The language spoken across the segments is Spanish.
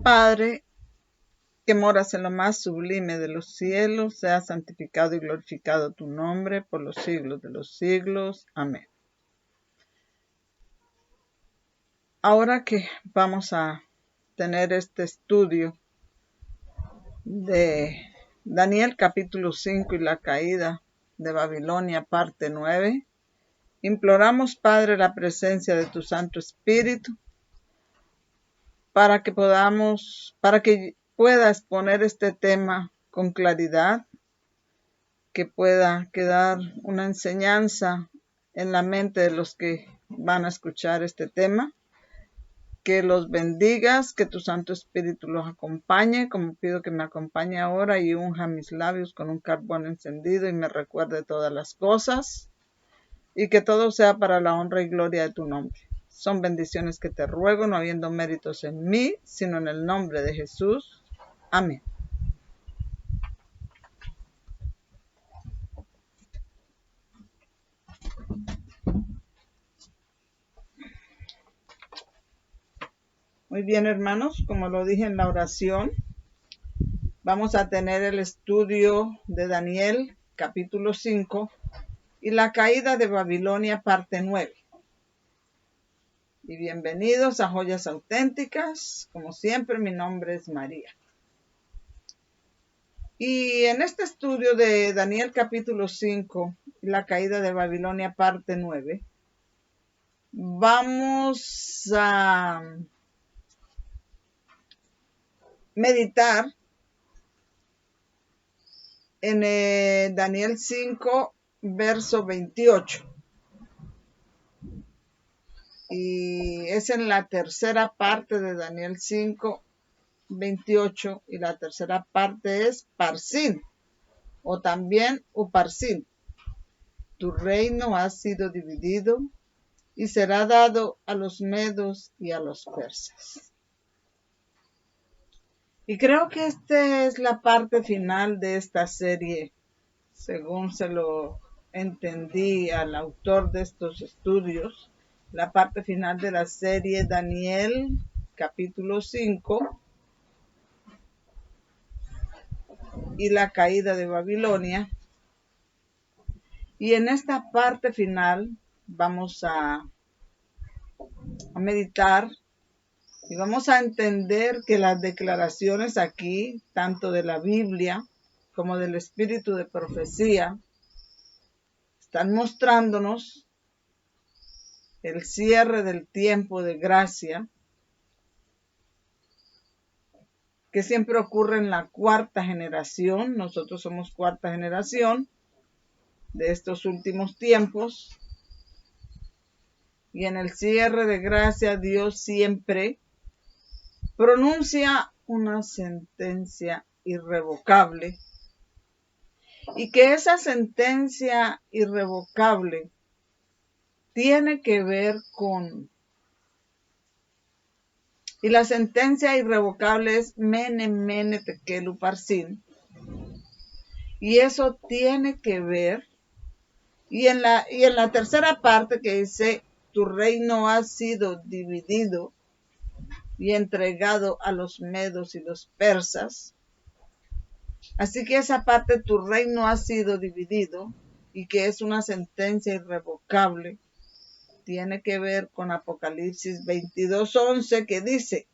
Padre, que moras en lo más sublime de los cielos, sea santificado y glorificado tu nombre por los siglos de los siglos. Amén. Ahora que vamos a tener este estudio de Daniel capítulo 5 y la caída de Babilonia parte 9, imploramos, Padre, la presencia de tu Santo Espíritu para que pueda exponer este tema con claridad, que pueda quedar una enseñanza en la mente de los que van a escuchar este tema, que los bendigas, que tu Santo Espíritu los acompañe, como pido que me acompañe ahora y unja mis labios con un carbón encendido y me recuerde todas las cosas, y que todo sea para la honra y gloria de tu nombre. Son bendiciones que te ruego, no habiendo méritos en mí, sino en el nombre de Jesús. Amén. Muy bien, hermanos, como lo dije en la oración, vamos a tener el estudio de Daniel, capítulo 5, y la caída de Babilonia, parte 9. Y bienvenidos a Joyas Auténticas. Como siempre, mi nombre es María. Y en este estudio de Daniel, capítulo 5, y la caída de Babilonia, parte 9, vamos a meditar en Daniel 5, verso 28. Y es en la tercera parte de Daniel 5, 28, y la tercera parte es Parsin, o también Uparsin. Tu reino ha sido dividido y será dado a los medos y a los persas. Y creo que esta es la parte final de esta serie, según se lo entendí al autor de estos estudios, la parte final de la serie Daniel, capítulo 5, y la caída de Babilonia. Y en esta parte final vamos a meditar y vamos a entender que las declaraciones aquí, tanto de la Biblia como del espíritu de profecía, están mostrándonos el cierre del tiempo de gracia, que siempre ocurre en la cuarta generación. Nosotros somos cuarta generación de estos últimos tiempos. Y en el cierre de gracia, Dios siempre pronuncia una sentencia irrevocable, y que esa sentencia irrevocable tiene que ver con, y la sentencia irrevocable es Mene, Mene, Tekel, Uparsin, y eso tiene que ver, y en la tercera parte que dice, tu reino ha sido dividido y entregado a los medos y los persas. Así que esa parte, tu reino ha sido dividido, y que es una sentencia irrevocable, tiene que ver con Apocalipsis 22:11, que dice,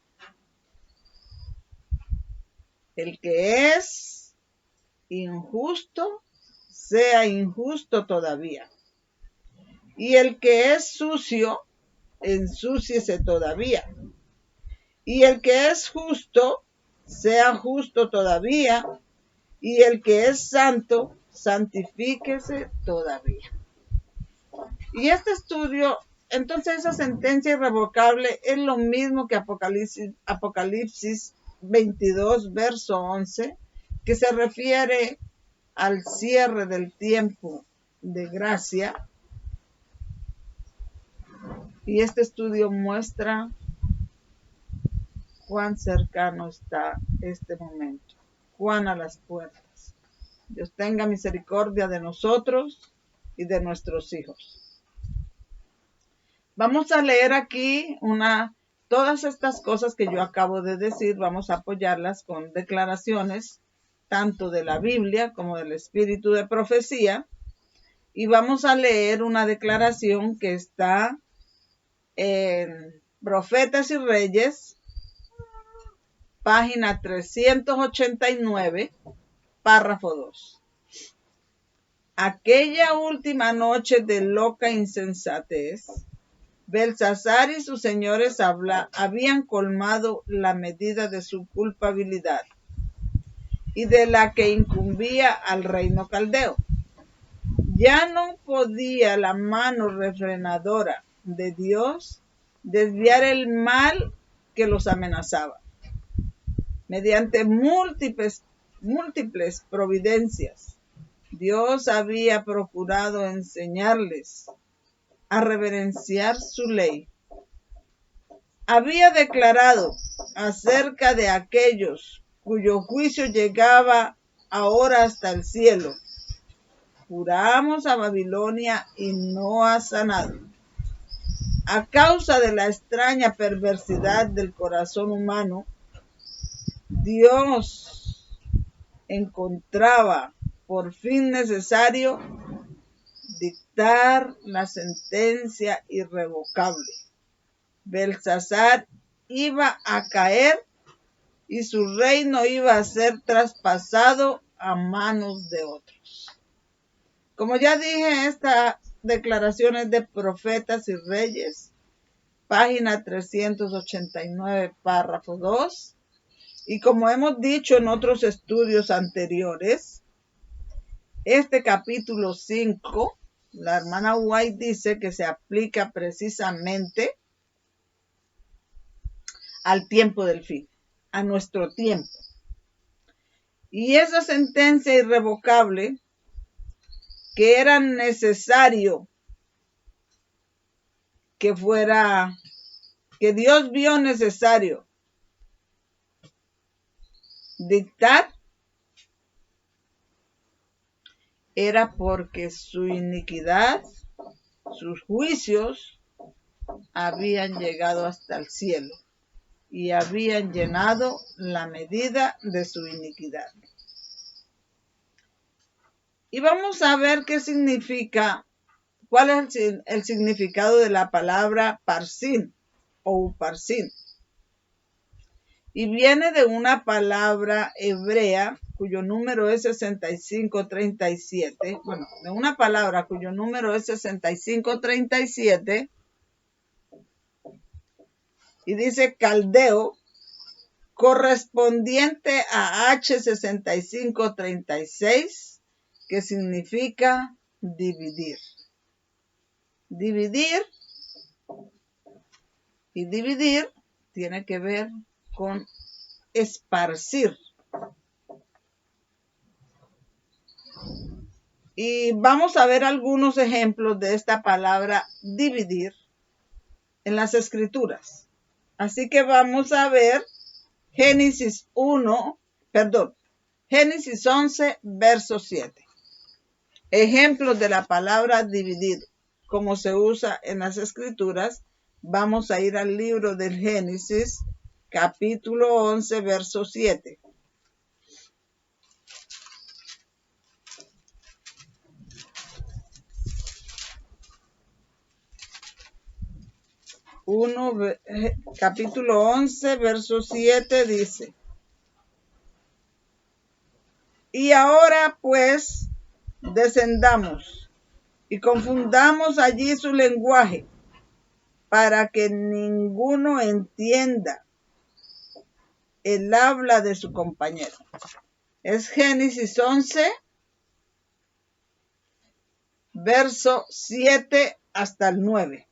el que es injusto, sea injusto todavía. Y el que es sucio, ensúciese todavía. Y el que es justo, sea justo todavía. Y el que es santo, santifíquese todavía. Y este estudio, entonces esa sentencia irrevocable es lo mismo que Apocalipsis 22, verso 11, que se refiere al cierre del tiempo de gracia. Y este estudio muestra cuán cercano está este momento, cuán a las puertas. Dios tenga misericordia de nosotros y de nuestros hijos. Vamos a leer aquí una Todas estas cosas que yo acabo de decir, vamos a apoyarlas con declaraciones tanto de la Biblia como del espíritu de profecía. Y vamos a leer una declaración que está en Profetas y Reyes, página 389, párrafo 2. Aquella última noche de loca insensatez, Belsasar y sus señores habían colmado la medida de su culpabilidad y de la que incumbía al reino caldeo. Ya no podía la mano refrenadora de Dios desviar el mal que los amenazaba. Mediante múltiples providencias, Dios había procurado enseñarles a reverenciar su ley. Había declarado acerca de aquellos cuyo juicio llegaba ahora hasta el cielo: juramos a Babilonia y no ha sanado. A causa de la extraña perversidad del corazón humano, Dios encontraba por fin necesario dictar la sentencia irrevocable. Belsasar iba a caer y su reino iba a ser traspasado a manos de otros. Como ya dije, esta declaración es de Profetas y Reyes, página 389, párrafo 2. Y como hemos dicho en otros estudios anteriores, este capítulo 5, la hermana White dice que se aplica precisamente al tiempo del fin, a nuestro tiempo. Y esa sentencia irrevocable que era necesario que Dios vio necesario dictar, era porque su iniquidad, sus juicios, habían llegado hasta el cielo y habían llenado la medida de su iniquidad. Y vamos a ver qué significa, cuál es el significado de la palabra parsin o uparsin. Y viene de una palabra hebrea cuyo número es 6537. Bueno, de una palabra cuyo número es 6537. Y dice caldeo, correspondiente a H6536, que significa dividir. Dividir y dividir tiene que ver con esparcir. Y vamos a ver algunos ejemplos de esta palabra dividir en las escrituras. Así que vamos a ver Génesis 11, verso 7. Ejemplos de la palabra dividir, como se usa en las escrituras. Vamos a ir al libro del Génesis, capítulo 11, verso 7. Capítulo 11, verso 7 dice: y ahora pues descendamos y confundamos allí su lenguaje, para que ninguno entienda el habla de su compañero. Es Génesis 11, verso 7 hasta el 9.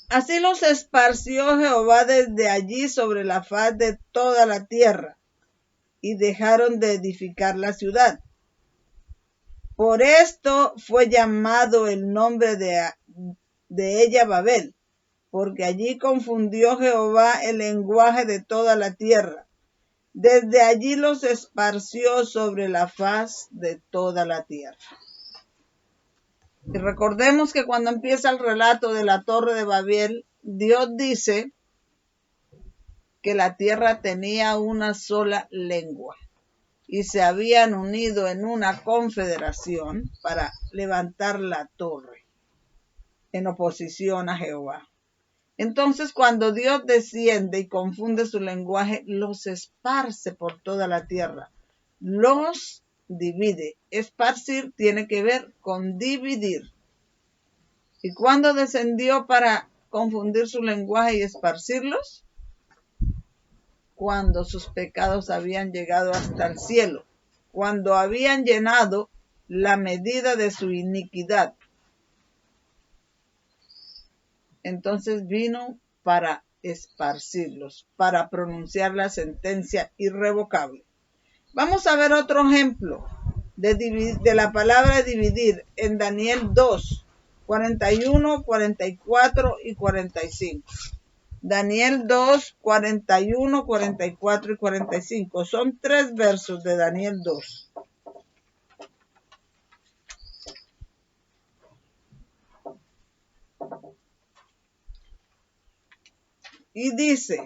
Así los esparció Jehová desde allí sobre la faz de toda la tierra, y dejaron de edificar la ciudad. Por esto fue llamado el nombre de ella Babel, porque allí confundió Jehová el lenguaje de toda la tierra. Desde allí los esparció sobre la faz de toda la tierra. Y recordemos que cuando empieza el relato de la Torre de Babel, Dios dice que la tierra tenía una sola lengua y se habían unido en una confederación para levantar la torre en oposición a Jehová. Entonces, cuando Dios desciende y confunde su lenguaje, los esparce por toda la tierra, los divide. Esparcir tiene que ver con dividir. ¿Y cuándo descendió para confundir su lenguaje y esparcirlos? Cuando sus pecados habían llegado hasta el cielo, cuando habían llenado la medida de su iniquidad. Entonces vino para esparcirlos, para pronunciar la sentencia irrevocable. Vamos a ver otro ejemplo de la palabra dividir en Daniel 2, 41, 44 y 45. Daniel 2, 41, 44 y 45. Son 3 versos de Daniel 2. Y dice: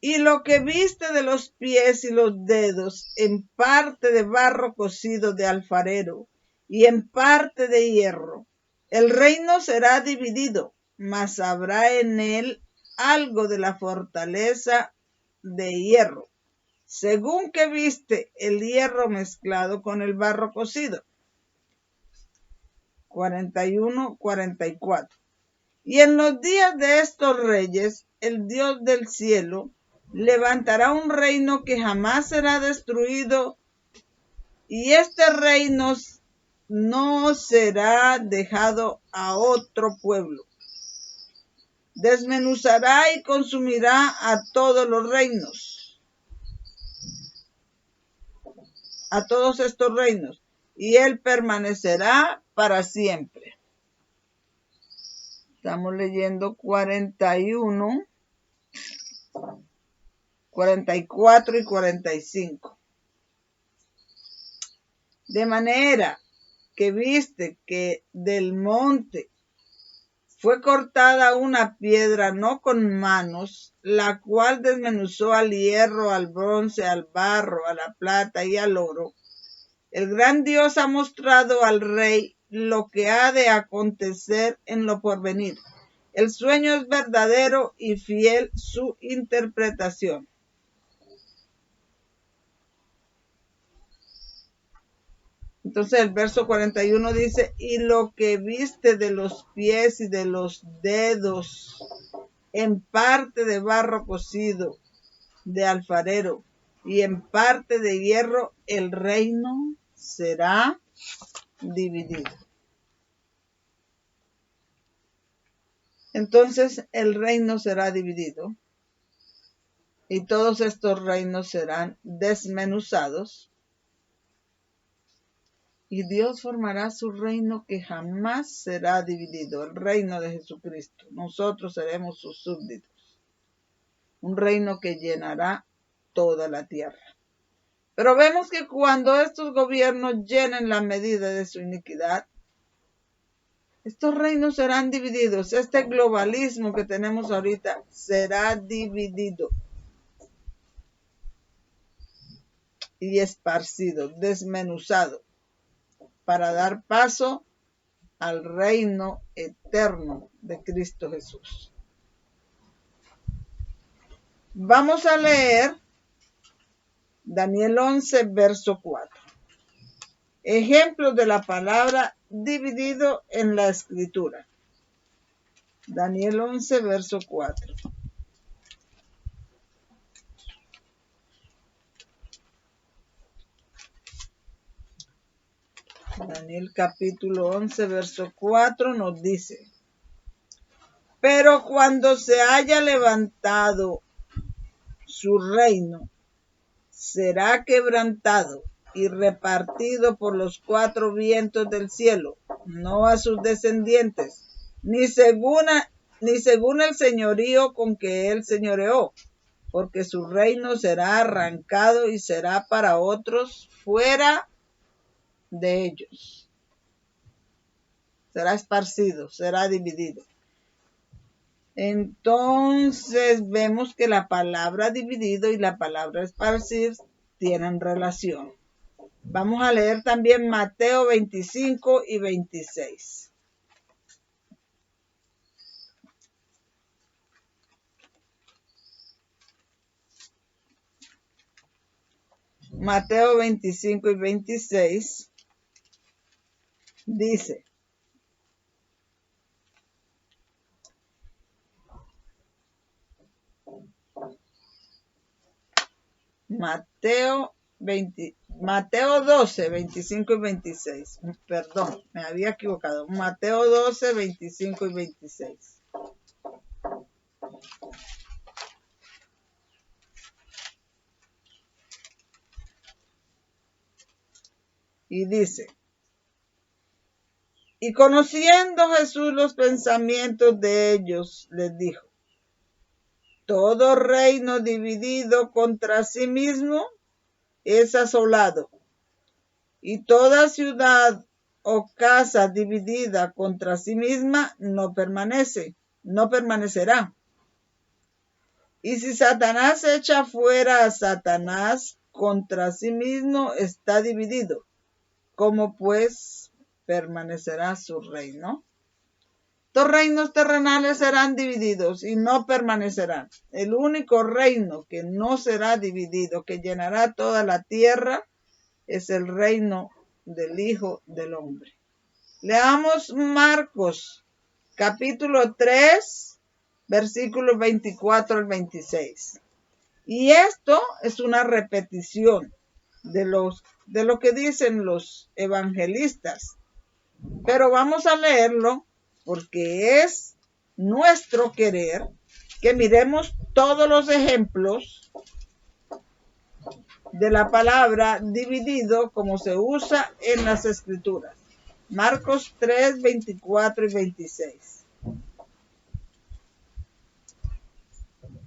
y lo que viste de los pies y los dedos, en parte de barro cocido de alfarero y en parte de hierro, el reino será dividido, mas habrá en él algo de la fortaleza de hierro, según que viste el hierro mezclado con el barro cocido. 41, 44. Y en los días de estos reyes, el Dios del cielo levantará un reino que jamás será destruido, y este reino no será dejado a otro pueblo. Desmenuzará y consumirá a todos los reinos, a todos estos reinos, y él permanecerá para siempre. Estamos leyendo 41, 44 y 45. De manera que viste que del monte fue cortada una piedra no con manos, la cual desmenuzó al hierro, al bronce, al barro, a la plata y al oro. El gran Dios ha mostrado al rey lo que ha de acontecer en lo porvenir. El sueño es verdadero y fiel su interpretación. Entonces el verso 41 dice: y lo que viste de los pies y de los dedos, en parte de barro cocido de alfarero y en parte de hierro, el reino será dividido. Entonces el reino será dividido y todos estos reinos serán desmenuzados. Y Dios formará su reino que jamás será dividido, el reino de Jesucristo. Nosotros seremos sus súbditos. Un reino que llenará toda la tierra. Pero vemos que cuando estos gobiernos llenen la medida de su iniquidad, estos reinos serán divididos. Este globalismo que tenemos ahorita será dividido y esparcido, desmenuzado, para dar paso al reino eterno de Cristo Jesús. Vamos a leer Daniel 11, verso 4. Ejemplos de la palabra dividido en la Escritura. Daniel 11, verso 4. Daniel capítulo 11, verso 4 nos dice: pero cuando se haya levantado su reino, será quebrantado y repartido por los 4 vientos del cielo, no a sus descendientes, ni según el señorío con que él señoreó, porque su reino será arrancado y será para otros fuera de ellos. Será esparcido, será dividido. Entonces vemos que la palabra dividido y la palabra esparcir tienen relación. Vamos a leer también Mateo 25 y 26. Mateo 25 y 26 dice: Mateo 12, 25 y 26. Perdón, me había equivocado. Mateo 12, 25 y 26. Y dice: y conociendo Jesús los pensamientos de ellos, les dijo: todo reino dividido contra sí mismo es asolado, y toda ciudad o casa dividida contra sí misma no permanecerá. Y si Satanás echa fuera a Satanás, contra sí mismo está dividido. ¿Cómo pues permanecerá su reino? Los reinos terrenales serán divididos y no permanecerán. El único reino que no será dividido, que llenará toda la tierra, es el reino del Hijo del Hombre. Leamos Marcos, capítulo 3, versículos 24 al 26. Y esto es una repetición de lo que dicen los evangelistas. Pero vamos a leerlo porque es nuestro querer que miremos todos los ejemplos de la palabra dividido como se usa en las Escrituras. Marcos 3, 24 y 26.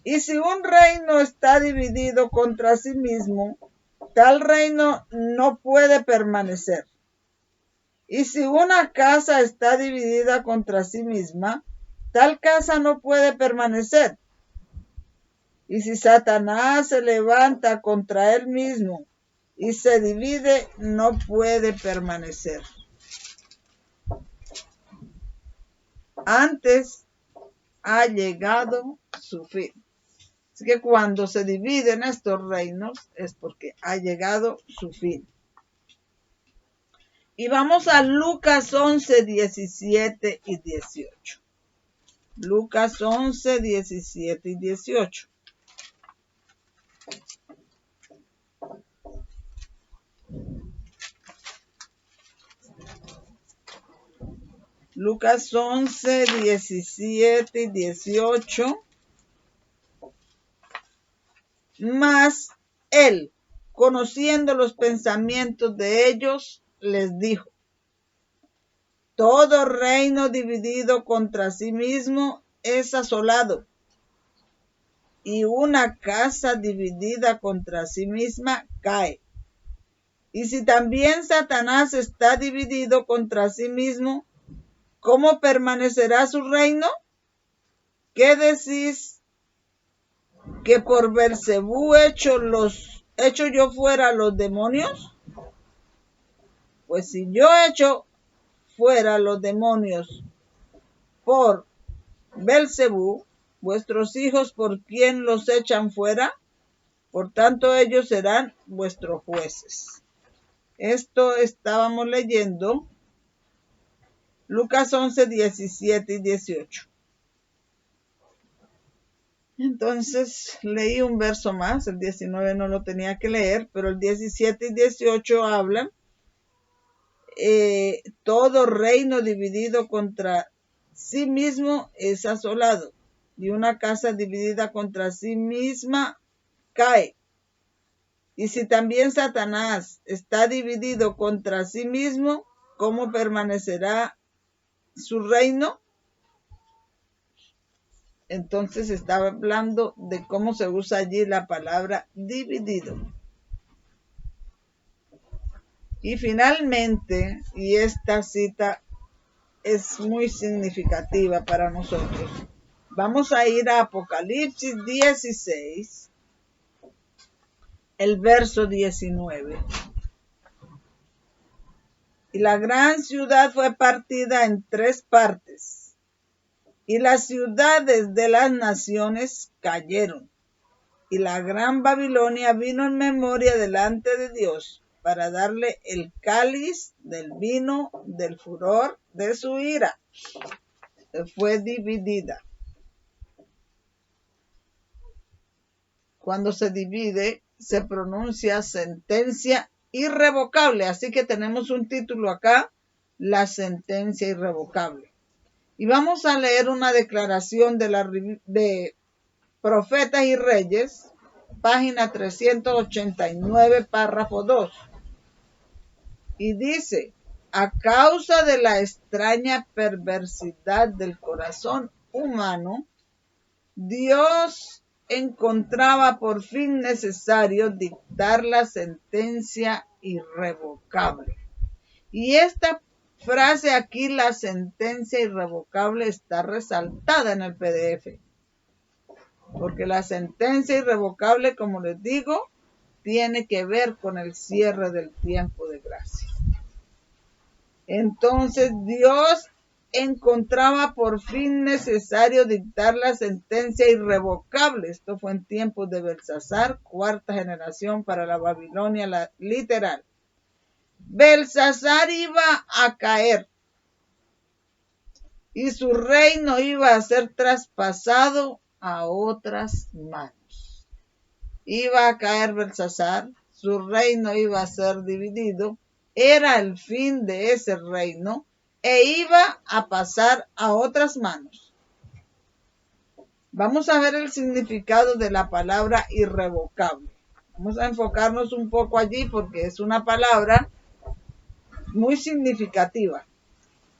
Y si un reino está dividido contra sí mismo, tal reino no puede permanecer. Y si una casa está dividida contra sí misma, tal casa no puede permanecer. Y si Satanás se levanta contra él mismo y se divide, no puede permanecer. Antes ha llegado su fin. Así que cuando se dividen estos reinos es porque ha llegado su fin. Y vamos a Lucas 11, 17 y 18. Lucas 11, 17 y 18. Lucas 11, 17 y 18. Mas él, conociendo los pensamientos de ellos, les dijo: todo reino dividido contra sí mismo es asolado, y una casa dividida contra sí misma cae. Y si también Satanás está dividido contra sí mismo, ¿cómo permanecerá su reino? ¿Qué decís? ¿Que por Beelzebú echo yo fuera los demonios? Pues si yo echo fuera los demonios por Beelzebú, vuestros hijos, ¿por quién los echan fuera? Por tanto, ellos serán vuestros jueces. Esto estábamos leyendo Lucas 11, 17 y 18. Entonces leí un verso más, el 19 no lo tenía que leer, pero el 17 y 18 hablan: todo reino dividido contra sí mismo es asolado, y una casa dividida contra sí misma cae. Y si también Satanás está dividido contra sí mismo, ¿cómo permanecerá su reino? Entonces estaba hablando de cómo se usa allí la palabra dividido. Y finalmente, y esta cita es muy significativa para nosotros, Vamos a ir a Apocalipsis 16, el verso 19. Y la gran ciudad fue partida en 3 partes, y las ciudades de las naciones cayeron. Y la gran Babilonia vino en memoria delante de Dios para darle el cáliz del vino del furor de su ira. Fue dividida. Cuando se divide, se pronuncia sentencia irrevocable. Así que tenemos un título acá, la sentencia irrevocable. Y vamos a leer una declaración de Profetas y Reyes, página 389, párrafo 2. Y dice, a causa de la extraña perversidad del corazón humano, Dios encontraba por fin necesario dictar la sentencia irrevocable. Y esta frase aquí, la sentencia irrevocable, está resaltada en el PDF. Porque la sentencia irrevocable, como les digo, tiene que ver con el cierre del tiempo de gracia. Entonces Dios encontraba por fin necesario dictar la sentencia irrevocable. Esto fue en tiempos de Belsasar, 4ª generación para la Babilonia literal. Belsasar iba a caer y su reino iba a ser traspasado a otras manos. Iba a caer Belsasar, su reino iba a ser dividido, era el fin de ese reino e iba a pasar a otras manos. Vamos a ver el significado de la palabra irrevocable. Vamos a enfocarnos un poco allí porque es una palabra muy significativa.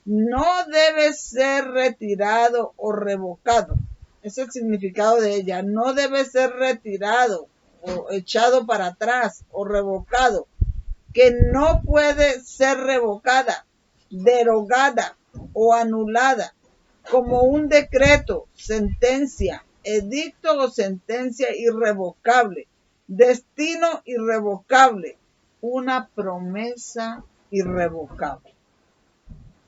No debe ser retirado o revocado. Es el significado de ella. No debe ser retirado o echado para atrás o revocado. Que no puede ser revocada, derogada o anulada como un decreto, sentencia, edicto o sentencia irrevocable, destino irrevocable, una promesa irrevocable.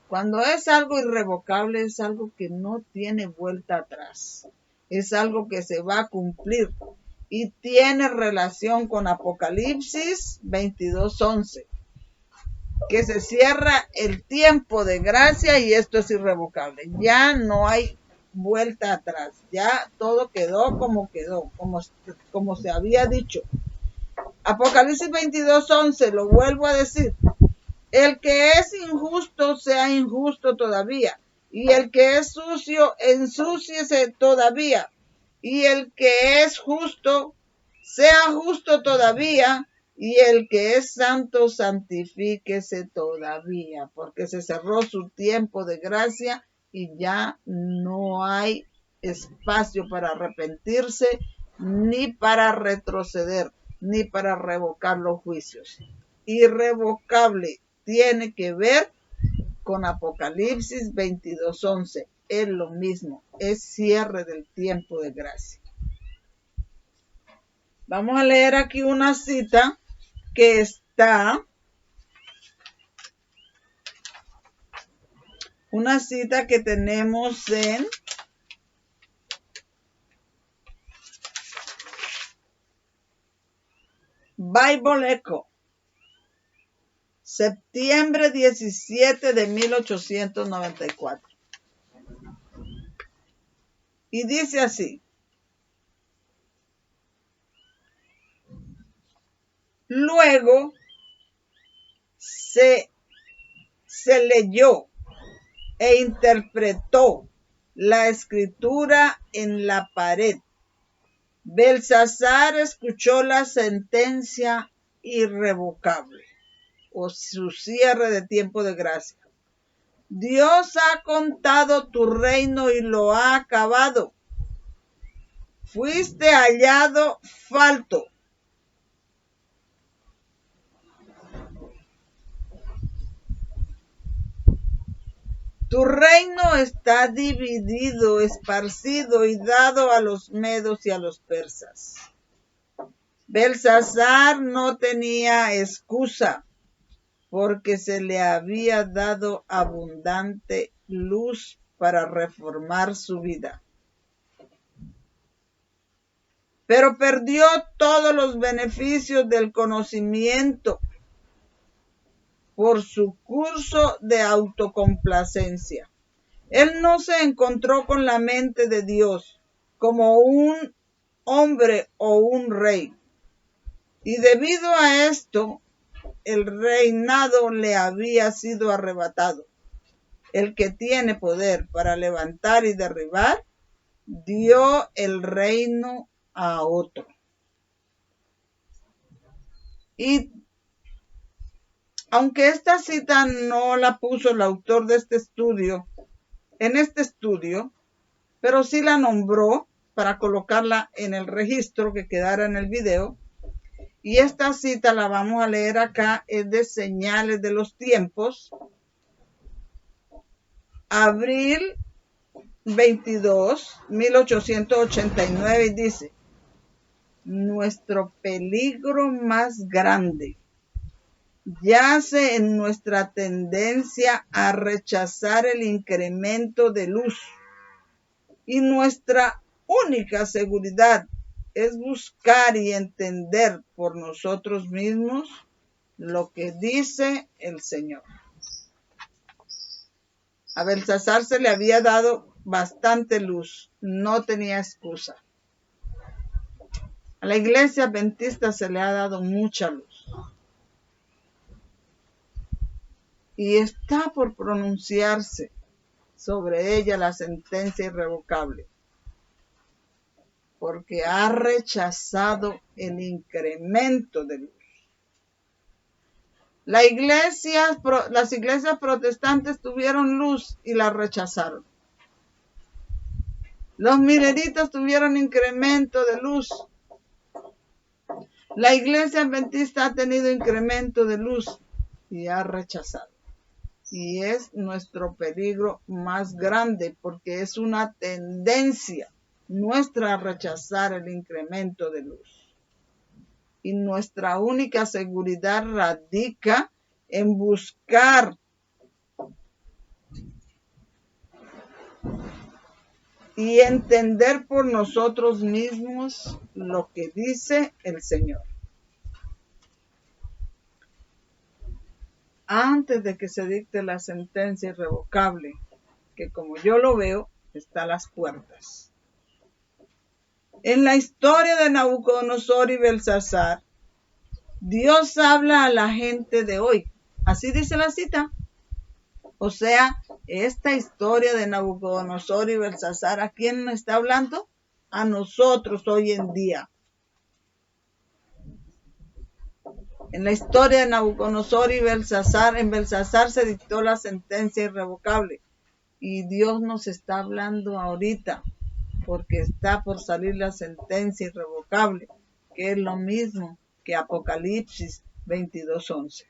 Cuando es algo irrevocable, es algo que no tiene vuelta atrás. Es algo que se va a cumplir y tiene relación con Apocalipsis 22:11, que se cierra el tiempo de gracia y esto es irrevocable. Ya no hay vuelta atrás. Ya todo quedó, como se había dicho. Apocalipsis 22:11, lo vuelvo a decir. El que es injusto sea injusto todavía, y el que es sucio ensúciese todavía, y el que es justo sea justo todavía, y el que es santo santifíquese todavía, porque se cerró su tiempo de gracia y ya no hay espacio para arrepentirse, ni para retroceder, ni para revocar los juicios. Irrevocable tiene que ver con Apocalipsis 22:11. Es lo mismo, es cierre del tiempo de gracia. Vamos a leer aquí una cita que está, una cita que tenemos en Bible Echo, septiembre 17 de 1894. Y dice así: luego se leyó e interpretó la escritura en la pared. Belsasar escuchó la sentencia irrevocable o su cierre de tiempo de gracia. Dios ha contado tu reino y lo ha acabado. Fuiste hallado falto. Tu reino está dividido, esparcido y dado a los medos y a los persas. Belsasar no tenía excusa porque se le había dado abundante luz para reformar su vida. Pero perdió todos los beneficios del conocimiento por su curso de autocomplacencia. Él no se encontró con la mente de Dios como un hombre o un rey. Y debido a esto, el reinado le había sido arrebatado. El que tiene poder para levantar y derribar, dio el reino a otro. Y aunque esta cita no la puso el autor de este estudio, en este estudio, pero sí la nombró para colocarla en el registro que quedara en el video. Y esta cita la vamos a leer acá, es de Señales de los Tiempos, abril 22, 1889, y dice: nuestro peligro más grande yace en nuestra tendencia a rechazar el incremento de luz, y nuestra única seguridad es buscar y entender por nosotros mismos lo que dice el Señor. A Belsasar se le había dado bastante luz, no tenía excusa. A la iglesia adventista se le ha dado mucha luz. Y está por pronunciarse sobre ella la sentencia irrevocable, porque ha rechazado el incremento de luz. Las iglesias protestantes tuvieron luz y la rechazaron. Los mileritas tuvieron incremento de luz. La iglesia adventista ha tenido incremento de luz y ha rechazado. Y es nuestro peligro más grande, porque es una tendencia nuestra a rechazar el incremento de luz. Y nuestra única seguridad radica en buscar y entender por nosotros mismos lo que dice el Señor. Antes de que se dicte la sentencia irrevocable, que como yo lo veo, está a las puertas. En la historia de Nabucodonosor y Belsasar, Dios habla a la gente de hoy. Así dice la cita. O sea, esta historia de Nabucodonosor y Belsasar, ¿a quién nos está hablando? A nosotros hoy en día. En la historia de Nabucodonosor y Belsasar, en Belsasar se dictó la sentencia irrevocable. Y Dios nos está hablando ahorita, porque está por salir la sentencia irrevocable, que es lo mismo que Apocalipsis 22:11.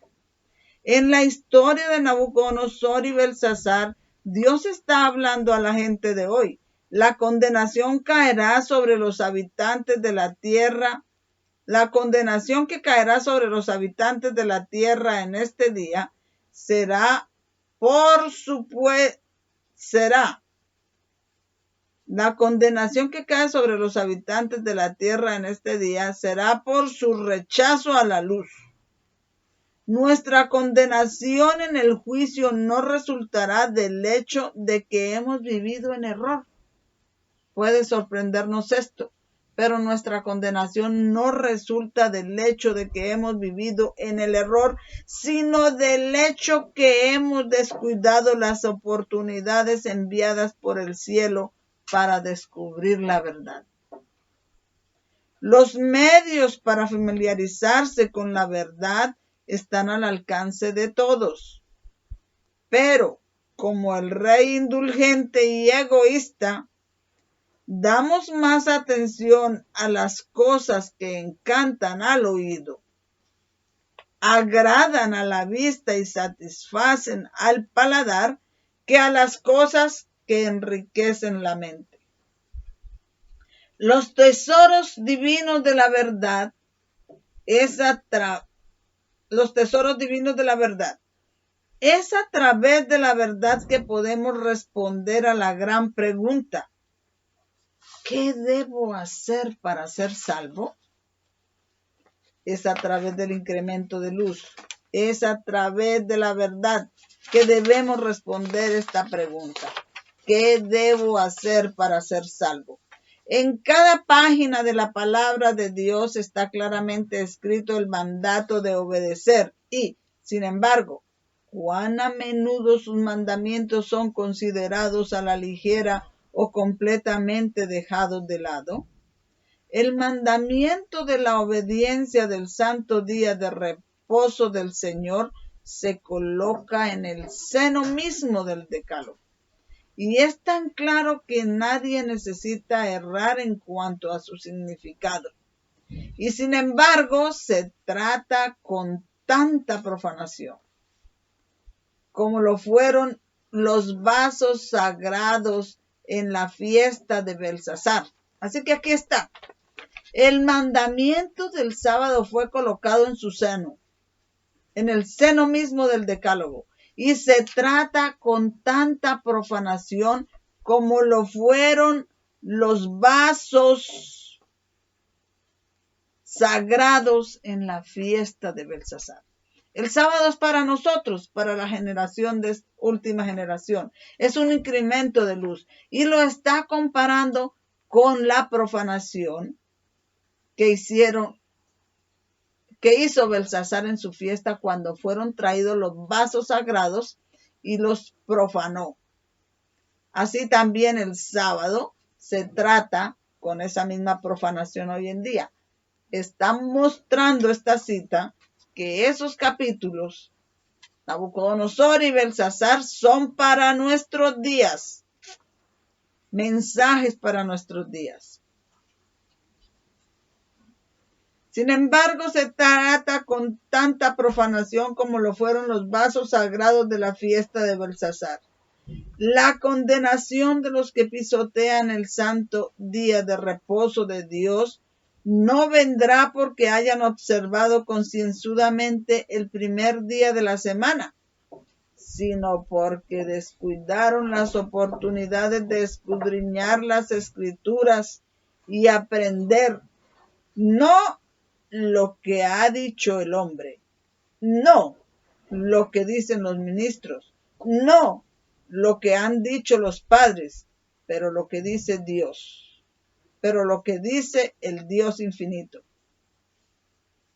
En la historia de Nabucodonosor y Belsasar, Dios está hablando a la gente de hoy. La condenación caerá sobre los habitantes de la tierra. La condenación que caerá sobre los habitantes de la tierra en este día será la condenación que cae sobre los habitantes de la tierra en este día será por su rechazo a la luz. Nuestra condenación en el juicio no resultará del hecho de que hemos vivido en error. Puede sorprendernos esto, pero nuestra condenación no resulta del hecho de que hemos vivido en el error, sino del hecho que hemos descuidado las oportunidades enviadas por el cielo para descubrir la verdad. Los medios para familiarizarse con la verdad están al alcance de todos. Pero, como el rey indulgente y egoísta, damos más atención a las cosas que encantan al oído, agradan a la vista y satisfacen al paladar, que a las cosas que enriquecen la mente. Los tesoros divinos de la verdad los tesoros divinos de la verdad. Es a través de la verdad que podemos responder a la gran pregunta: ¿qué debo hacer para ser salvo? Es a través del incremento de luz. Es a través de la verdad que debemos responder esta pregunta: ¿qué debo hacer para ser salvo? En cada página de la palabra de Dios está claramente escrito el mandato de obedecer y, sin embargo, ¿cuán a menudo sus mandamientos son considerados a la ligera o completamente dejados de lado? El mandamiento de la obediencia del santo día de reposo del Señor se coloca en el seno mismo del decálogo. Y es tan claro que nadie necesita errar en cuanto a su significado. Y sin embargo, se trata con tanta profanación, como lo fueron los vasos sagrados en la fiesta de Belsasar. Así que aquí está. El mandamiento del sábado fue colocado en su seno, en el seno mismo del decálogo. Y se trata con tanta profanación como lo fueron los vasos sagrados en la fiesta de Belsasar. El sábado es para nosotros, para la generación de última generación. Es un incremento de luz y lo está comparando con la profanación que hizo Belsasar en su fiesta cuando fueron traídos los vasos sagrados y los profanó. Así también el sábado se trata con esa misma profanación hoy en día. Está mostrando esta cita que esos capítulos, Nabucodonosor y Belsasar, son para nuestros días, mensajes para nuestros días. Sin embargo, se trata con tanta profanación como lo fueron los vasos sagrados de la fiesta de Belsasar. La condenación de los que pisotean el santo día de reposo de Dios no vendrá porque hayan observado concienzudamente el primer día de la semana, sino porque descuidaron las oportunidades de escudriñar las escrituras y aprender no lo que ha dicho el hombre, no lo que dicen los ministros, no lo que han dicho los padres, pero lo que dice Dios, pero lo que dice el Dios infinito.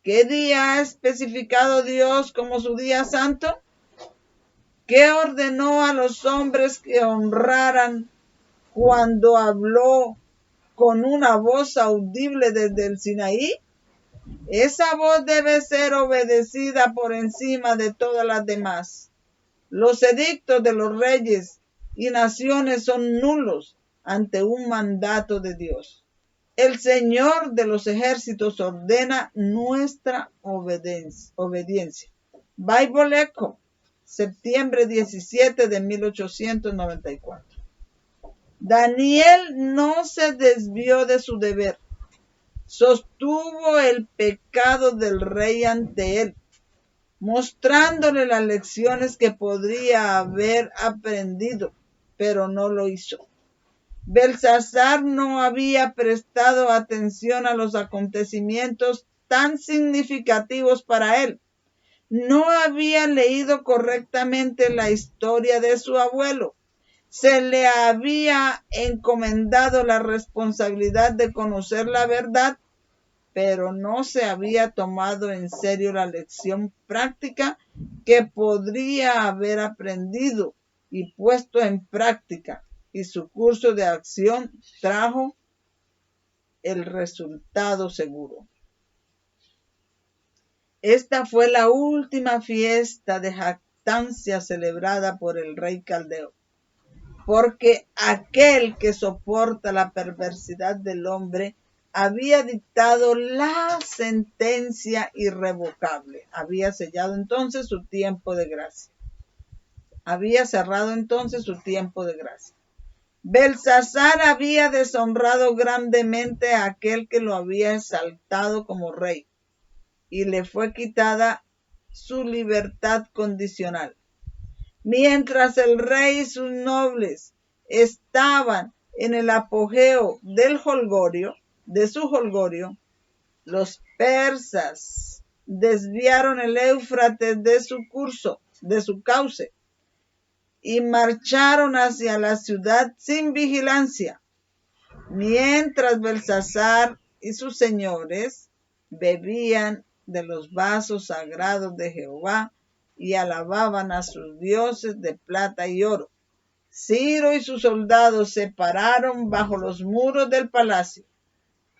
¿Qué día ha especificado Dios como su día santo? ¿Qué ordenó a los hombres que honraran cuando habló con una voz audible desde el Sinaí? Esa voz debe ser obedecida por encima de todas las demás. Los edictos de los reyes y naciones son nulos ante un mandato de Dios. El Señor de los ejércitos ordena nuestra obediencia. Bible Echo, septiembre 17 de 1894. Daniel no se desvió de su deber. Sostuvo el pecado del rey ante él, mostrándole las lecciones que podría haber aprendido, pero no lo hizo. Belsasar no había prestado atención a los acontecimientos tan significativos para él. No había leído correctamente la historia de su abuelo. Se le había encomendado la responsabilidad de conocer la verdad, pero no se había tomado en serio la lección práctica que podría haber aprendido y puesto en práctica, y su curso de acción trajo el resultado seguro. Esta fue la última fiesta de jactancia celebrada por el rey caldeo, porque aquel que soporta la perversidad del hombre había dictado la sentencia irrevocable. Había sellado entonces su tiempo de gracia. había cerrado entonces su tiempo de gracia. Belsasar había deshonrado grandemente a aquel que lo había exaltado como rey, y le fue quitada su libertad condicional. Mientras el rey y sus nobles estaban en el apogeo de su jolgorio, los persas desviaron el Éufrates de su curso, de su cauce, y marcharon hacia la ciudad sin vigilancia, mientras Belsasar y sus señores bebían de los vasos sagrados de Jehová y alababan a sus dioses de plata y oro. Ciro y sus soldados se pararon bajo los muros del palacio.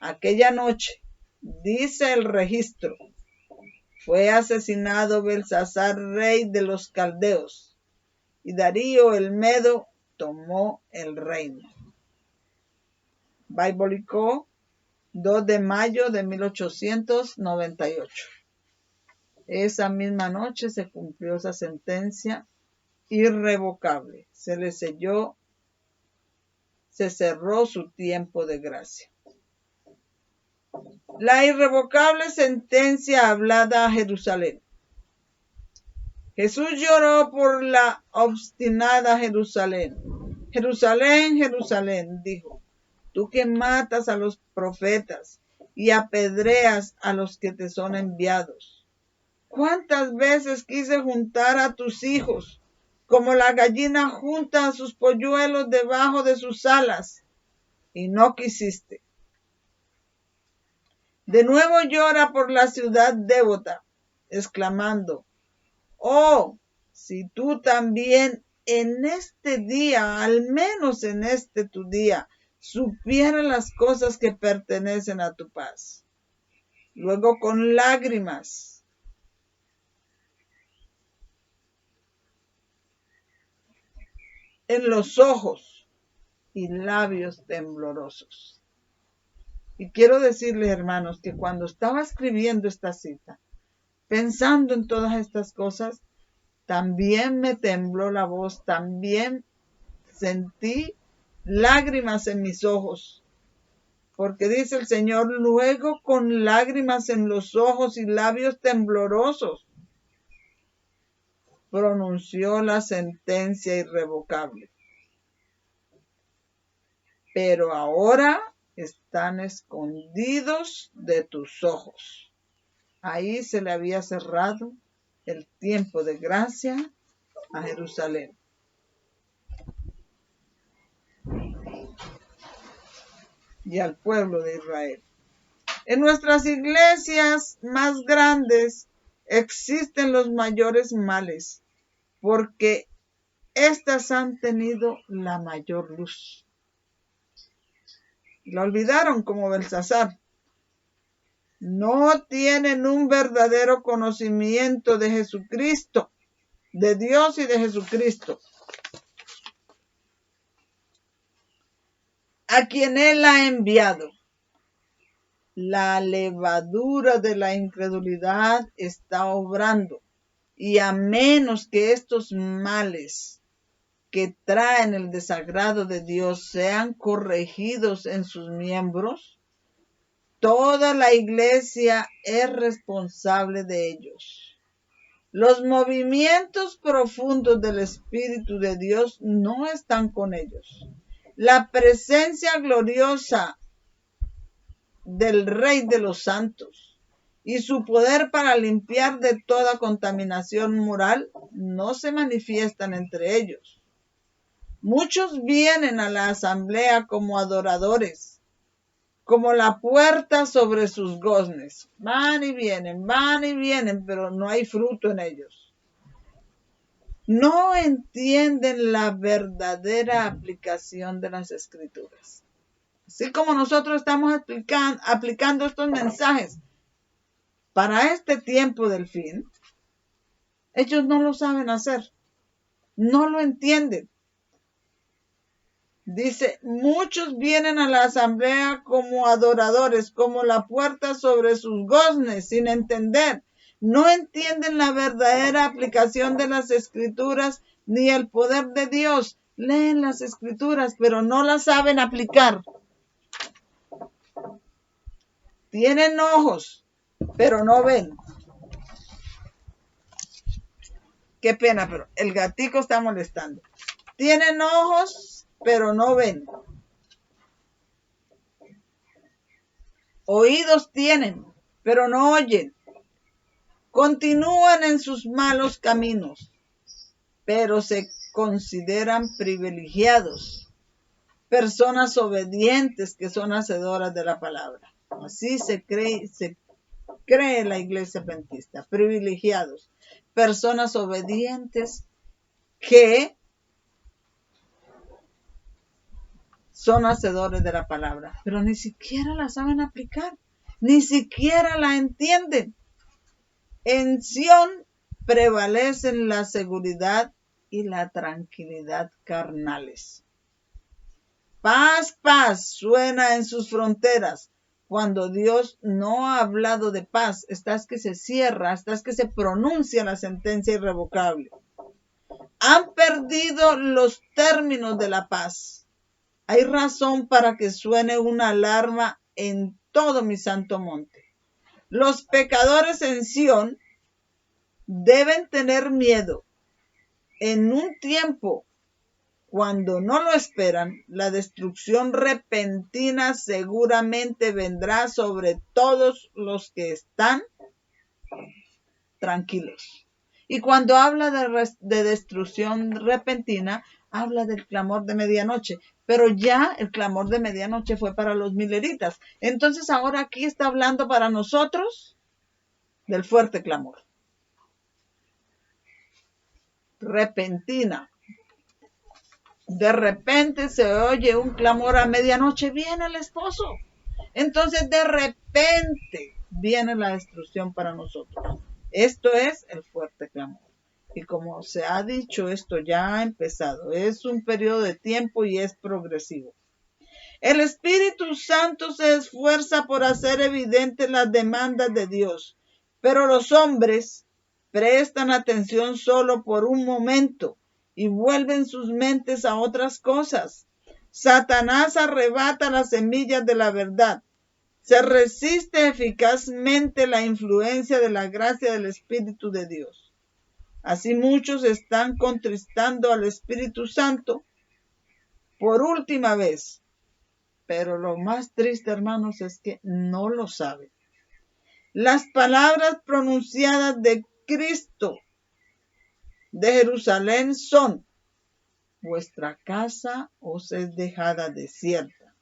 Aquella noche, dice el registro, fue asesinado Belsasar, rey de los caldeos, y Darío el Medo tomó el reino. Bíblico, 2 de mayo de 1898. Esa misma noche se cumplió esa sentencia irrevocable. Se le selló, se cerró su tiempo de gracia. La irrevocable sentencia hablada a Jerusalén. Jesús lloró por la obstinada Jerusalén. Jerusalén, Jerusalén, dijo, tú que matas a los profetas y apedreas a los que te son enviados. ¿Cuántas veces quise juntar a tus hijos, como la gallina junta a sus polluelos debajo de sus alas, y no quisiste? De nuevo llora por la ciudad devota, exclamando, oh, si tú también en este día, al menos en este tu día, supieras las cosas que pertenecen a tu paz. Luego con lágrimas en los ojos y labios temblorosos. Y quiero decirles, hermanos, que cuando estaba escribiendo esta cita, pensando en todas estas cosas, también me tembló la voz, también sentí lágrimas en mis ojos, porque dice el Señor, luego con lágrimas en los ojos y labios temblorosos, pronunció la sentencia irrevocable. Pero ahora están escondidos de tus ojos. Ahí se le había cerrado el tiempo de gracia a Jerusalén. Y al pueblo de Israel. En nuestras iglesias más grandes existen los mayores males, porque éstas han tenido la mayor luz. La olvidaron como Belsasar. No tienen un verdadero conocimiento de Jesucristo, de Dios y de Jesucristo, a quien Él ha enviado. La levadura de la incredulidad está obrando, y a menos que estos males que traen el desagrado de Dios sean corregidos en sus miembros, toda la iglesia es responsable de ellos. Los movimientos profundos del Espíritu de Dios no están con ellos. La presencia gloriosa del Rey de los Santos y su poder para limpiar de toda contaminación moral no se manifiestan entre ellos. Muchos vienen a la asamblea como adoradores, como la puerta sobre sus goznes. Van y vienen, pero no hay fruto en ellos. No entienden la verdadera aplicación de las Escrituras. Así como nosotros estamos aplicando estos mensajes para este tiempo del fin, ellos no lo saben hacer, no lo entienden. Dice, muchos vienen a la asamblea como adoradores, como la puerta sobre sus goznes, sin entender. No entienden la verdadera aplicación de las Escrituras ni el poder de Dios. Leen las escrituras, pero no las saben aplicar. Tienen ojos, pero no ven. Qué pena, pero el gatico está molestando. Tienen ojos, pero no ven. Oídos tienen, pero no oyen. Continúan en sus malos caminos, pero se consideran privilegiados, personas obedientes que son hacedoras de la palabra. Así se cree la iglesia adventista, privilegiados, personas obedientes que son hacedores de la palabra, pero ni siquiera la saben aplicar, ni siquiera la entienden. En Sión prevalecen la seguridad y la tranquilidad carnales. Paz, paz suena en sus fronteras. Cuando Dios no ha hablado de paz, estás que se cierra, estás que se pronuncia la sentencia irrevocable. Han perdido los términos de la paz. Hay razón para que suene una alarma en todo mi santo monte. Los pecadores en Sión deben tener miedo. En un tiempo, cuando no lo esperan, la destrucción repentina seguramente vendrá sobre todos los que están tranquilos. Y cuando habla de destrucción repentina, habla del clamor de medianoche. Pero ya el clamor de medianoche fue para los mileritas. Entonces ahora aquí está hablando para nosotros del fuerte clamor. Repentina. De repente se oye un clamor a medianoche, viene el esposo. Entonces de repente viene la destrucción para nosotros. Esto es el fuerte clamor. Y como se ha dicho, esto ya ha empezado. Es un periodo de tiempo y es progresivo. El Espíritu Santo se esfuerza por hacer evidentes las demandas de Dios, pero los hombres prestan atención solo por un momento y vuelven sus mentes a otras cosas. Satanás arrebata las semillas de la verdad. Se resiste eficazmente la influencia de la gracia del Espíritu de Dios. Así muchos están contristando al Espíritu Santo por última vez. Pero lo más triste, hermanos, es que no lo saben. Las palabras pronunciadas de Cristo de Jerusalén son: vuestra casa os es dejada desierta.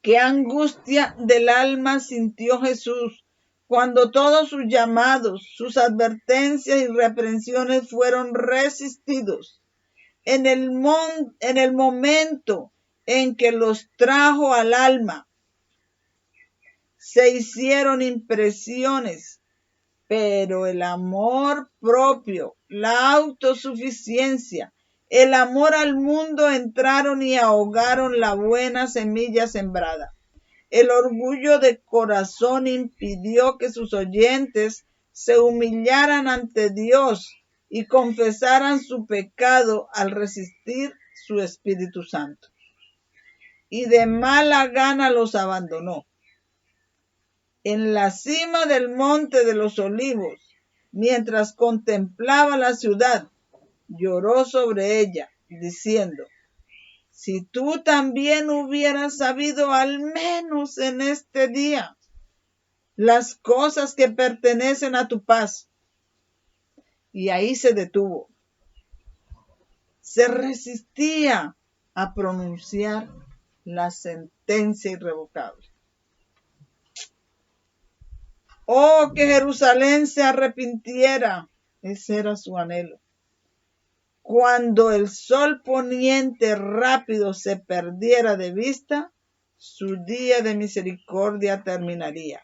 Qué angustia del alma sintió Jesús cuando todos sus llamados, sus advertencias y reprensiones fueron resistidos. En el momento en que los trajo al alma, se hicieron impresiones, pero el amor propio, la autosuficiencia, el amor al mundo entraron y ahogaron la buena semilla sembrada. El orgullo de corazón impidió que sus oyentes se humillaran ante Dios y confesaran su pecado al resistir su Espíritu Santo. Y de mala gana los abandonó. En la cima del monte de los olivos, mientras contemplaba la ciudad, lloró sobre ella, diciendo: si tú también hubieras sabido al menos en este día las cosas que pertenecen a tu paz. Y ahí se detuvo. Se resistía a pronunciar la sentencia irrevocable. Oh, que Jerusalén se arrepintiera. Ese era su anhelo. Cuando el sol poniente rápido se perdiera de vista, su día de misericordia terminaría.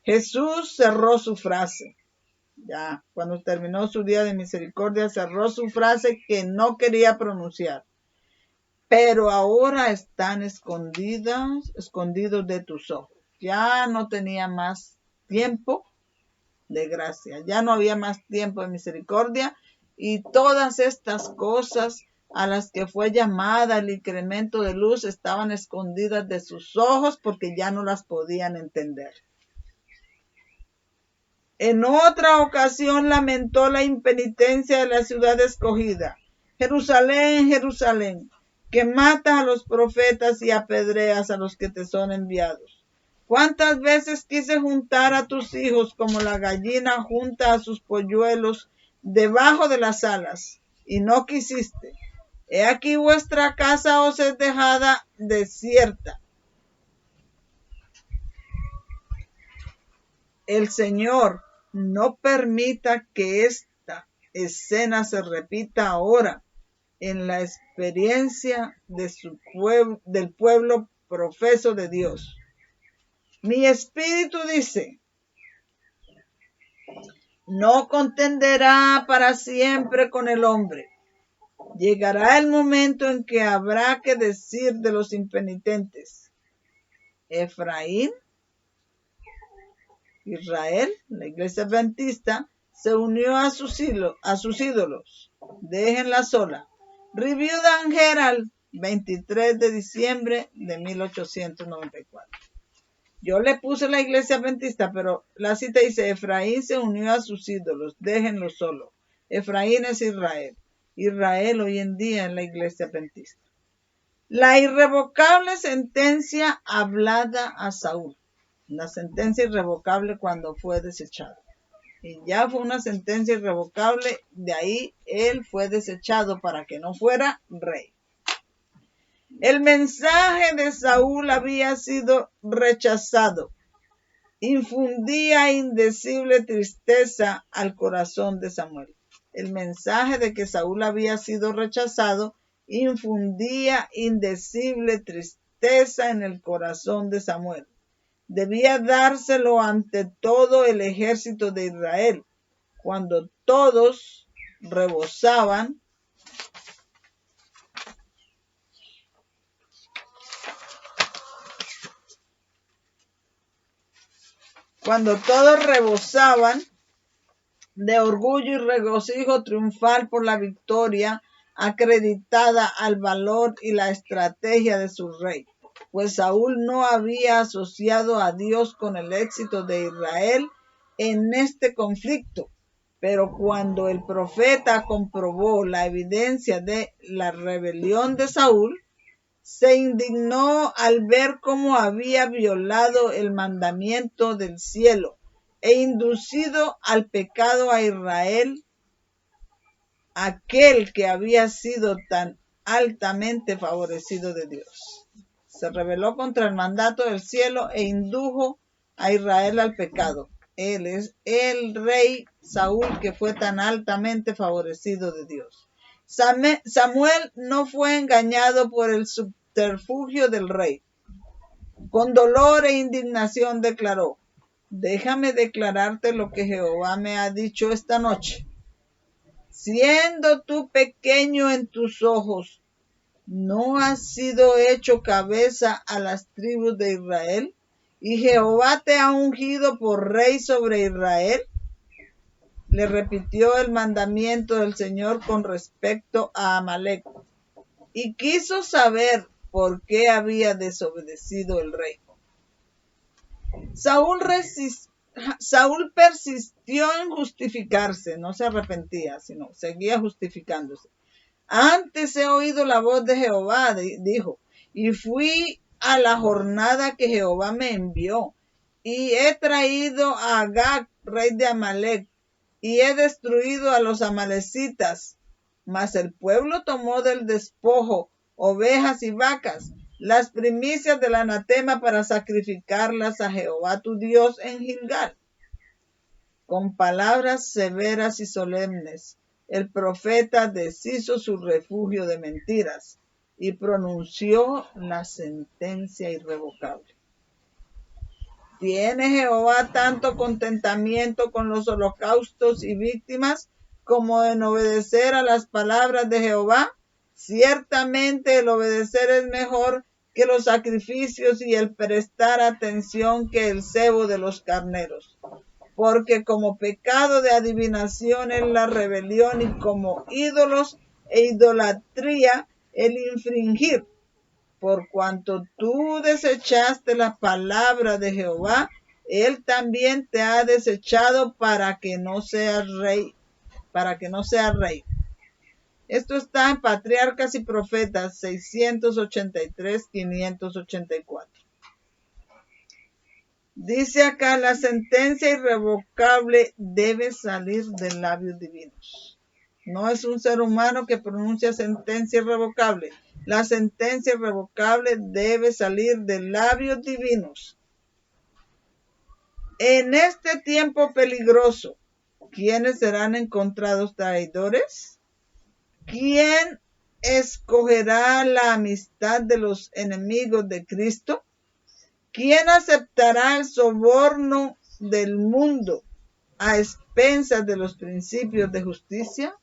Jesús cerró su frase. Ya, cuando terminó su día de misericordia, cerró su frase que no quería pronunciar. Pero ahora están escondidos de tus ojos. Ya no tenía más tiempo de gracia. Ya no había más tiempo de misericordia y todas estas cosas a las que fue llamada el incremento de luz estaban escondidas de sus ojos porque ya no las podían entender. En otra ocasión lamentó la impenitencia de la ciudad escogida. Jerusalén, Jerusalén, que matas a los profetas y apedreas a los que te son enviados. ¿Cuántas veces quise juntar a tus hijos como la gallina junta a sus polluelos debajo de las alas, y no quisiste? He aquí vuestra casa os es dejada desierta. El Señor no permita que esta escena se repita ahora en la experiencia de del pueblo profeso de Dios. Mi espíritu dice, no contenderá para siempre con el hombre. Llegará el momento en que habrá que decir de los impenitentes, Efraín, Israel, la iglesia adventista, se unió a sus ídolos. Déjenla sola. Review and Herald, 23 de diciembre de 1894. Yo le puse la iglesia adventista, pero la cita dice, Efraín se unió a sus ídolos, déjenlo solo. Efraín es Israel. Israel hoy en día es la iglesia adventista. La irrevocable sentencia hablada a Saúl. La sentencia irrevocable cuando fue desechado. Y ya fue una sentencia irrevocable, de ahí él fue desechado para que no fuera rey. El mensaje de Saúl había sido rechazado. Infundía indecible tristeza al corazón de Samuel. El mensaje de que Saúl había sido rechazado infundía indecible tristeza en el corazón de Samuel. Debía dárselo ante todo el ejército de Israel, cuando todos rebosaban de orgullo y regocijo triunfal por la victoria acreditada al valor y la estrategia de su rey, pues Saúl no había asociado a Dios con el éxito de Israel en este conflicto. Pero cuando el profeta comprobó la evidencia de la rebelión de Saúl, se indignó al ver cómo había violado el mandamiento del cielo e inducido al pecado a Israel, aquel que había sido tan altamente favorecido de Dios. Se rebeló contra el mandato del cielo e indujo a Israel al pecado. Él es el rey Saúl que fue tan altamente favorecido de Dios. Samuel no fue engañado por el subterfugio del rey. Con dolor e indignación declaró, déjame declararte lo que Jehová me ha dicho esta noche. Siendo tú pequeño en tus ojos, ¿no has sido hecho cabeza a las tribus de Israel? ¿Y Jehová te ha ungido por rey sobre Israel? Le repitió el mandamiento del Señor con respecto a Amalec, y quiso saber por qué había desobedecido el rey. Saúl persistió en justificarse, no se arrepentía, sino seguía justificándose. Antes he oído la voz de Jehová, dijo, y fui a la jornada que Jehová me envió, y he traído a Agag, rey de Amalec, y he destruido a los amalecitas. Mas el pueblo tomó del despojo ovejas y vacas, las primicias del anatema para sacrificarlas a Jehová tu Dios en Gilgal. Con palabras severas y solemnes, el profeta deshizo su refugio de mentiras y pronunció la sentencia irrevocable. ¿Tiene Jehová tanto contentamiento con los holocaustos y víctimas como en obedecer a las palabras de Jehová? Ciertamente el obedecer es mejor que los sacrificios y el prestar atención que el cebo de los carneros. porque como pecado de adivinación es la rebelión y como ídolos e idolatría el infringir. Por cuanto tú desechaste la palabra de Jehová, él también te ha desechado para que no seas rey, Esto está en Patriarcas y Profetas 683-584. Dice acá, la sentencia irrevocable debe salir de labios divinos. No es un ser humano que pronuncia sentencia irrevocable. La sentencia irrevocable debe salir de labios divinos. En este tiempo peligroso, ¿quiénes serán encontrados traidores? ¿Quién escogerá la amistad de los enemigos de Cristo? ¿Quién aceptará el soborno del mundo a expensas de los principios de justicia?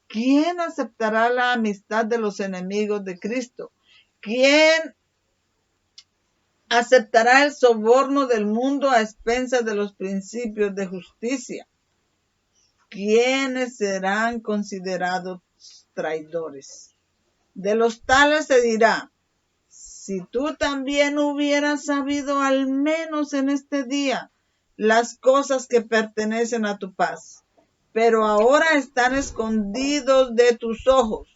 ¿Quién aceptará la amistad de los enemigos de Cristo? ¿Quién aceptará el soborno del mundo a expensas de los principios de justicia? ¿Quiénes serán considerados traidores? De los tales se dirá, si tú también hubieras sabido al menos en este día las cosas que pertenecen a tu paz, pero ahora están escondidos de tus ojos.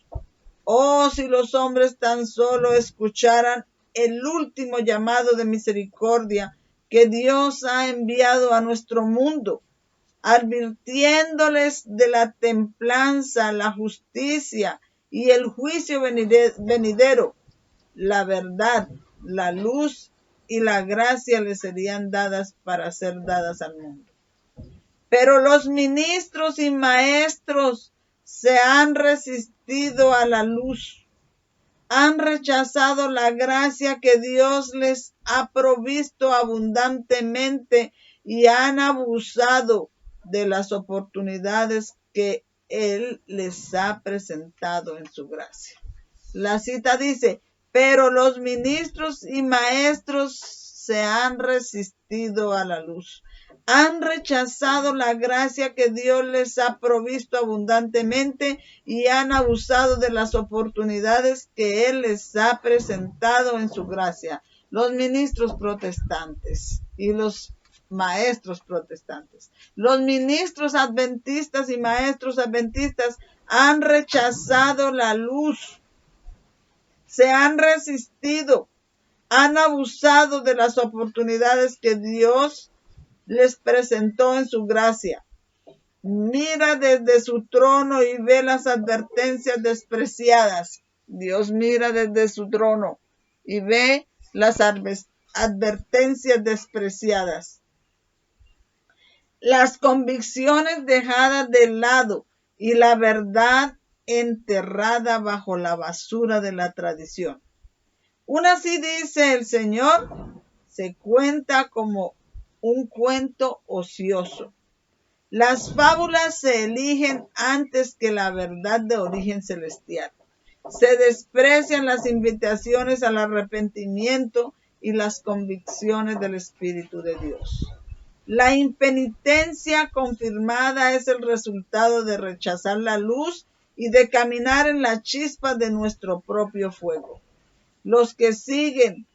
Oh, si los hombres tan solo escucharan el último llamado de misericordia que Dios ha enviado a nuestro mundo, advirtiéndoles de la templanza, la justicia y el juicio venidero. La verdad, la luz y la gracia les serían dadas para ser dadas al mundo. Pero los ministros y maestros se han resistido a la luz, han rechazado la gracia que Dios les ha provisto abundantemente y han abusado de las oportunidades que Él les ha presentado en su gracia. La cita dice, pero los ministros y maestros se han resistido a la luz. Han rechazado la gracia que Dios les ha provisto abundantemente y han abusado de las oportunidades que Él les ha presentado en su gracia. Los ministros protestantes y los maestros protestantes. Los ministros adventistas y maestros adventistas han rechazado la luz. Se han resistido, han abusado de las oportunidades que Dios les presentó en su gracia. Mira desde su trono y ve las advertencias despreciadas. Dios mira desde su trono y ve las advertencias despreciadas. Las convicciones dejadas de lado y la verdad enterrada bajo la basura de la tradición. Una así dice el Señor, se cuenta como un cuento ocioso. Las fábulas se eligen antes que la verdad de origen celestial. Se desprecian las invitaciones al arrepentimiento y las convicciones del Espíritu de Dios. La impenitencia confirmada es el resultado de rechazar la luz y de caminar en la chispa de nuestro propio fuego. Los que siguen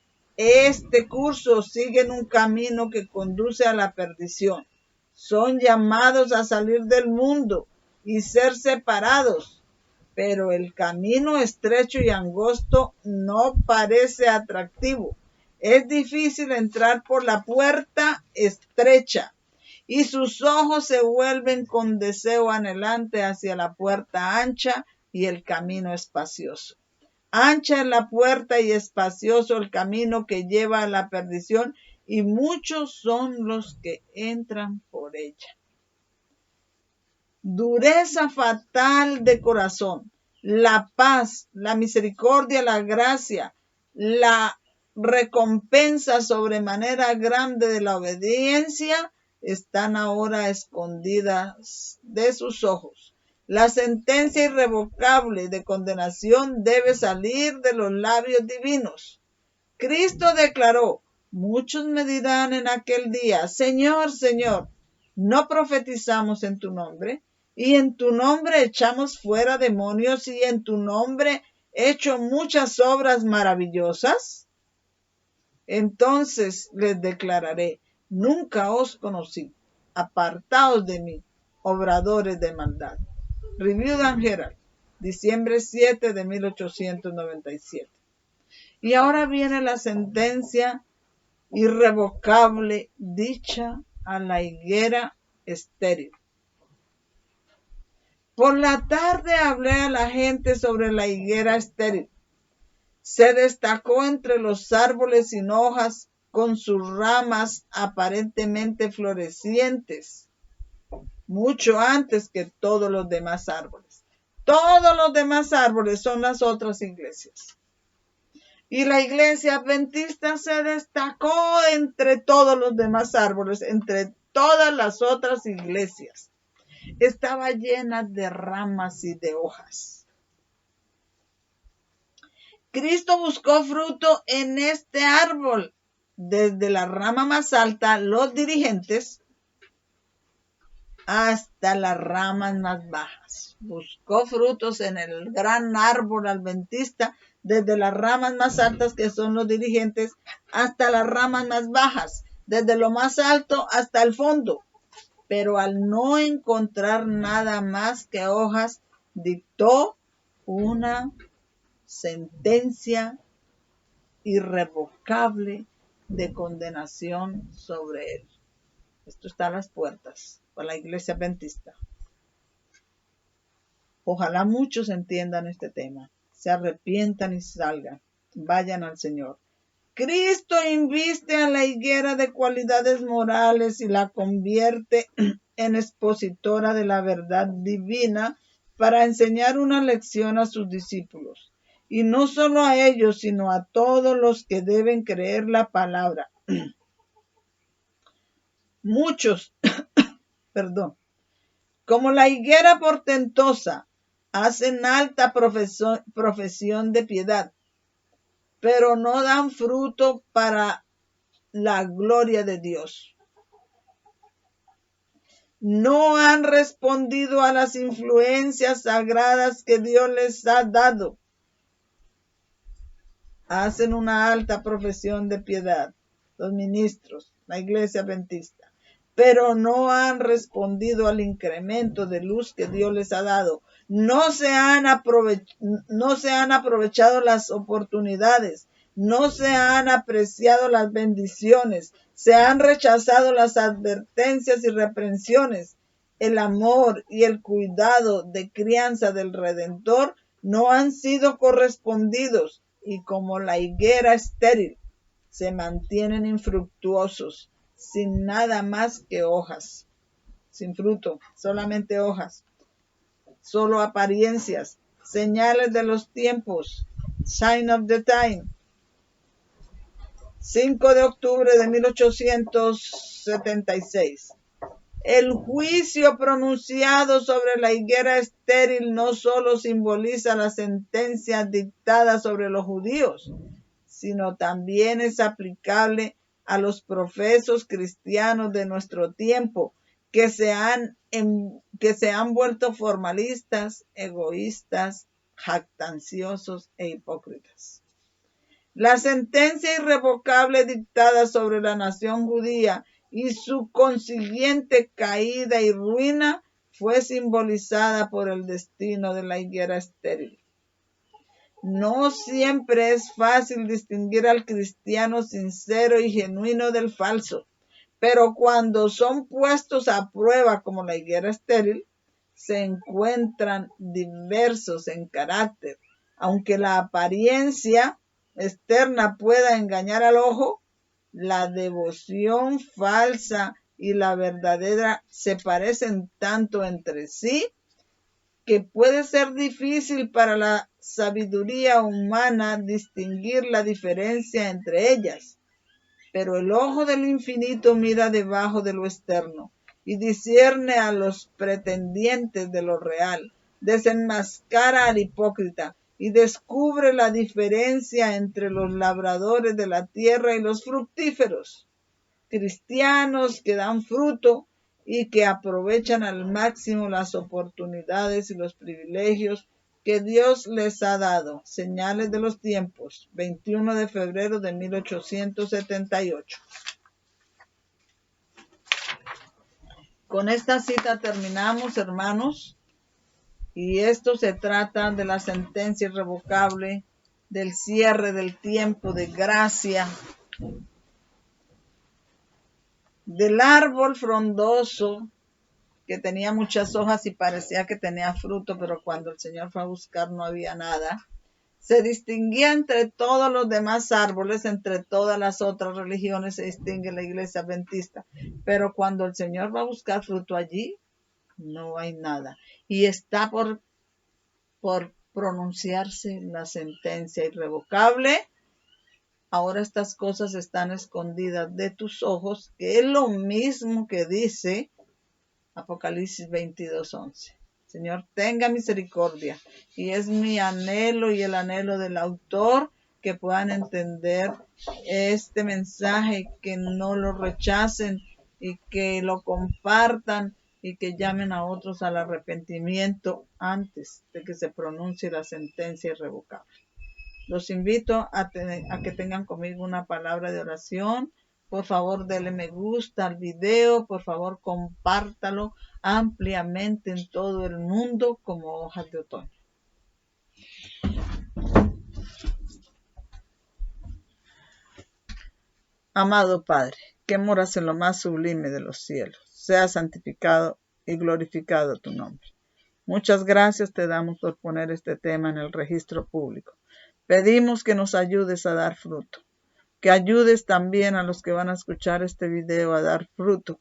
este curso siguen un camino que conduce a la perdición. Son llamados a salir del mundo y ser separados, pero el camino estrecho y angosto no parece atractivo. Es difícil entrar por la puerta estrecha y sus ojos se vuelven con deseo anhelante hacia la puerta ancha y el camino espacioso. Ancha es la puerta y espacioso el camino que lleva a la perdición, y muchos son los que entran por ella. Dureza fatal de corazón, la paz, la misericordia, la gracia, la recompensa sobremanera grande de la obediencia están ahora escondidas de sus ojos. La sentencia irrevocable de condenación debe salir de los labios divinos. Cristo declaró, muchos me dirán en aquel día, Señor, Señor, no profetizamos en tu nombre, y en tu nombre echamos fuera demonios, y en tu nombre he hecho muchas obras maravillosas? Entonces les declararé, nunca os conocí, apartaos de mí, obradores de maldad. Review and Herald, diciembre 7 de 1897. Y ahora viene la sentencia irrevocable dicha a la higuera estéril. Por la tarde hablé a la gente sobre la higuera estéril. Se destacó entre los árboles sin hojas con sus ramas aparentemente florecientes, mucho antes que todos los demás árboles. Todos los demás árboles son las otras iglesias. Y la iglesia adventista se destacó entre todos los demás árboles, entre todas las otras iglesias. Estaba llena de ramas y de hojas. Cristo buscó fruto en este árbol, desde la rama más alta, los dirigentes, hasta las ramas más bajas. Buscó frutos en el gran árbol adventista, desde las ramas más altas, que son los dirigentes, hasta las ramas más bajas, desde lo más alto hasta el fondo. Pero al no encontrar nada más que hojas, dictó una sentencia irrevocable de condenación sobre él. Esto está a las puertas para la iglesia adventista. Ojalá muchos entiendan este tema, se arrepientan y salgan, vayan al Señor. Cristo inviste a la higuera de cualidades morales y la convierte en expositora de la verdad divina para enseñar una lección a sus discípulos. Y no solo a ellos, sino a todos los que deben creer la palabra. Muchos, como la higuera portentosa, hacen alta profesión de piedad, pero no dan fruto para la gloria de Dios. No han respondido a las influencias sagradas que Dios les ha dado. Hacen una alta profesión de piedad, los ministros, la iglesia adventista, pero no han respondido al incremento de luz que Dios les ha dado. No se han aprovechado las oportunidades, no se han apreciado las bendiciones, se han rechazado las advertencias y reprensiones. El amor y el cuidado de crianza del Redentor no han sido correspondidos, y como la higuera estéril, se mantienen infructuosos, sin nada más que hojas, sin fruto, solamente hojas, solo apariencias, señales de los tiempos, sign of the time. 5 de octubre de 1876. El juicio pronunciado sobre la higuera estéril no solo simboliza la sentencia dictada sobre los judíos, sino también es aplicable a los profesos cristianos de nuestro tiempo, que se han vuelto formalistas, egoístas, jactanciosos e hipócritas. La sentencia irrevocable dictada sobre la nación judía y su consiguiente caída y ruina fue simbolizada por el destino de la higuera estéril. No siempre es fácil distinguir al cristiano sincero y genuino del falso, pero cuando son puestos a prueba como la higuera estéril, se encuentran diversos en carácter. Aunque la apariencia externa pueda engañar al ojo, la devoción falsa y la verdadera se parecen tanto entre sí que puede ser difícil para la sabiduría humana distinguir la diferencia entre ellas. Pero el ojo del infinito mira debajo de lo externo y discierne a los pretendientes de lo real, desenmascara al hipócrita y descubre la diferencia entre los labradores de la tierra y los fructíferos, cristianos que dan fruto y que aprovechan al máximo las oportunidades y los privilegios que Dios les ha dado. Señales de los tiempos, 21 de febrero de 1878. Con esta cita terminamos, hermanos, y esto se trata de la sentencia irrevocable, del cierre del tiempo de gracia, del árbol frondoso que tenía muchas hojas y parecía que tenía fruto, pero cuando el Señor fue a buscar no había nada. Se distinguía entre todos los demás árboles, entre todas las otras religiones se distingue la iglesia adventista, pero cuando el Señor va a buscar fruto allí, no hay nada. Y está por pronunciarse la sentencia irrevocable. Ahora estas cosas están escondidas de tus ojos, que es lo mismo que dice Apocalipsis 22:11. Señor, tenga misericordia. Y es mi anhelo y el anhelo del autor que puedan entender este mensaje, que no lo rechacen y que lo compartan y que llamen a otros al arrepentimiento antes de que se pronuncie la sentencia irrevocable. Los invito a que tengan conmigo una palabra de oración. Por favor, denle me gusta al video. Por favor, compártalo ampliamente en todo el mundo como hojas de otoño. Amado Padre, que moras en lo más sublime de los cielos, sea santificado y glorificado tu nombre. Muchas gracias te damos por poner este tema en el registro público. Pedimos que nos ayudes a dar fruto, que ayudes también a los que van a escuchar este video a dar fruto,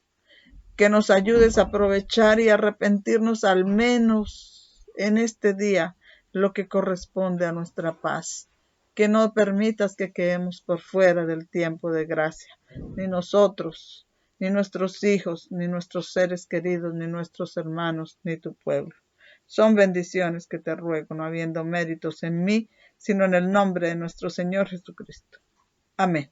que nos ayudes a aprovechar y arrepentirnos al menos en este día lo que corresponde a nuestra paz, que no permitas que quedemos por fuera del tiempo de gracia, ni nosotros, ni nuestros hijos, ni nuestros seres queridos, ni nuestros hermanos, ni tu pueblo. Son bendiciones que te ruego, no habiendo méritos en mí, sino en el nombre de nuestro Señor Jesucristo. Amén.